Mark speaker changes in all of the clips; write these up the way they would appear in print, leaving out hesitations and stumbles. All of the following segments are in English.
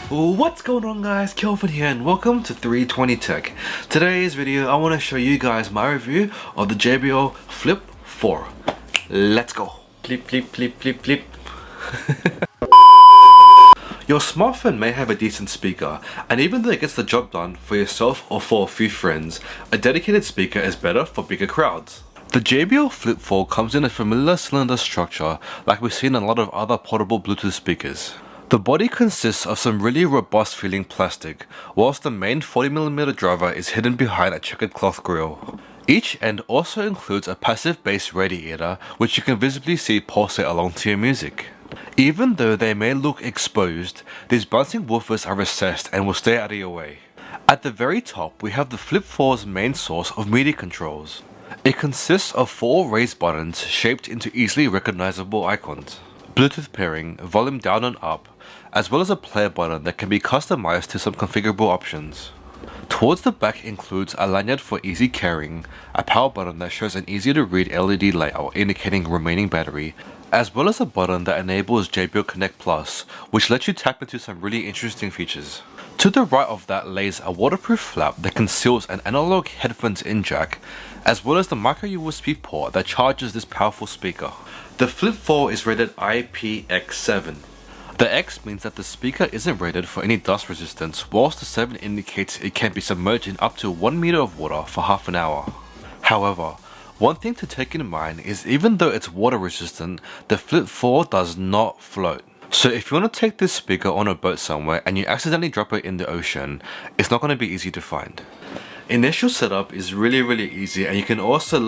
Speaker 1: What's going on guys, Kelvin here and welcome to 320 Tech. Today's video I want to show you guys my review of the JBL Flip 4. Let's go. Flip flip flip flip flip. Your smartphone may have a decent speaker, and even though it gets the job done for yourself or for a few friends, a dedicated speaker is better for bigger crowds. The JBL Flip 4 comes in a familiar cylinder structure like we've seen in a lot of other portable Bluetooth speakers. The body consists of some really robust feeling plastic, whilst the main 40mm driver is hidden behind a checkered cloth grille. Each end also includes a passive bass radiator which you can visibly see pulsate along to your music. Even though they may look exposed, these bouncing woofers are recessed and will stay out of your way. At the very top we have the Flip 4's main source of MIDI controls. It consists of 4 raised buttons shaped into easily recognizable icons. Bluetooth pairing, volume down and up, as well as a play button that can be customized to some configurable options. Towards the back includes a lanyard for easy carrying, a power button that shows an easy to read LED layout indicating remaining battery, as well as a button that enables JBL Connect Plus, which lets you tap into some really interesting features. To the right of that lays a waterproof flap that conceals an analog headphones in jack, as well as the micro USB port that charges this powerful speaker. The Flip 4 is rated IPX7. The X means that the speaker isn't rated for any dust resistance, whilst the 7 indicates it can be submerged in up to 1 meter of water for half an hour. However, one thing to take in mind is even though it's water resistant, the Flip 4 does not float. So if you want to take this speaker on a boat somewhere and you accidentally drop it in the ocean, it's not going to be easy to find. Initial setup is really easy, and you can also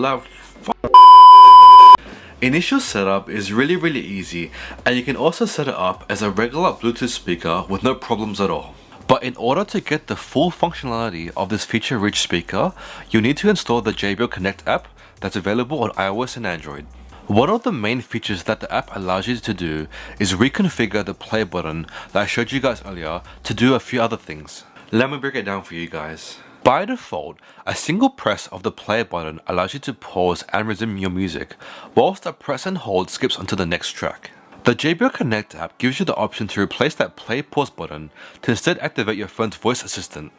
Speaker 1: set it up as a regular Bluetooth speaker with no problems at all. But in order to get the full functionality of this feature-rich speaker, you need to install the JBL Connect app that's available on iOS and Android. One of the main features that the app allows you to do is reconfigure the play button that I showed you guys earlier to do a few other things. Let me break it down for you guys. By default, a single press of the play button allows you to pause and resume your music, whilst a press and hold skips onto the next track. The JBL Connect app gives you the option to replace that play pause button to instead activate your phone's voice assistant,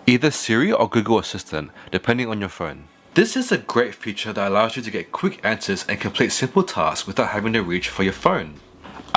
Speaker 1: either Siri or Google Assistant, depending on your phone. This is a great feature that allows you to get quick answers and complete simple tasks without having to reach for your phone.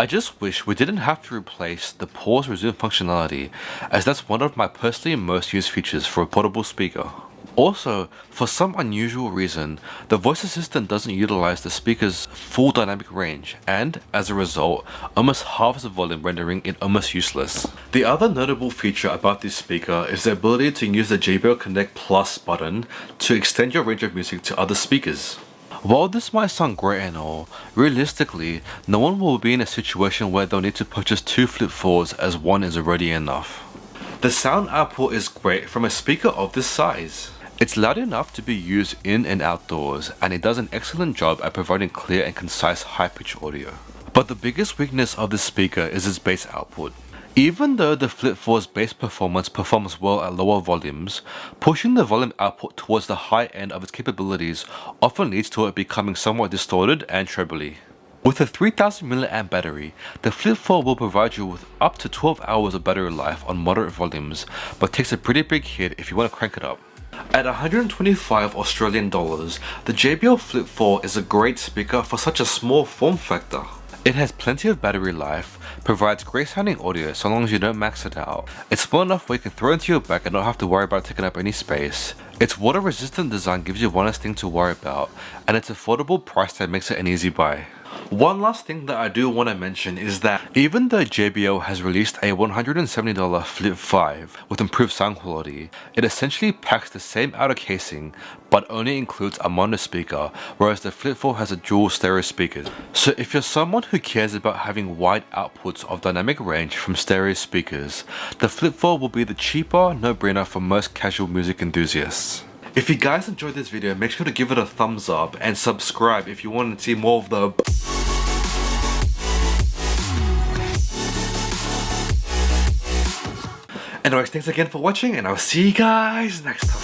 Speaker 1: I just wish we didn't have to replace the pause resume functionality, as that's one of my personally most used features for a portable speaker. Also, for some unusual reason, the voice assistant doesn't utilize the speaker's full dynamic range, and as a result, almost halves the volume, rendering it almost useless. The other notable feature about this speaker is the ability to use the JBL Connect Plus button to extend your range of music to other speakers. While this might sound great and all, realistically, no one will be in a situation where they'll need to purchase 2 Flip 4s as one is already enough. The sound output is great from a speaker of this size. It's loud enough to be used in and outdoors, and it does an excellent job at providing clear and concise high-pitch audio. But the biggest weakness of this speaker is its bass output. Even though the Flip 4's bass performance performs well at lower volumes, pushing the volume output towards the high end of its capabilities often leads to it becoming somewhat distorted and trebly. With a 3000 mAh battery, the Flip 4 will provide you with up to 12 hours of battery life on moderate volumes, but takes a pretty big hit if you want to crank it up. At 125 Australian dollars, the JBL Flip 4 is a great speaker for such a small form factor. It has plenty of battery life, provides great sounding audio so long as you don't max it out. It's small enough where you can throw it into your bag and not have to worry about taking up any space. Its water resistant design gives you one less thing to worry about, and its affordable price tag makes it an easy buy. One last thing that I do want to mention is that even though JBL has released a $170 Flip 5 with improved sound quality, it essentially packs the same outer casing but only includes a mono speaker, whereas the Flip 4 has a dual stereo speakers. So if you're someone who cares about having wide outputs of dynamic range from stereo speakers, the Flip 4 will be the cheaper no-brainer for most casual music enthusiasts. If you guys enjoyed this video, make sure to give it a thumbs up and subscribe if you want to see more of the Anyways, thanks again for watching, and I'll see you guys next time.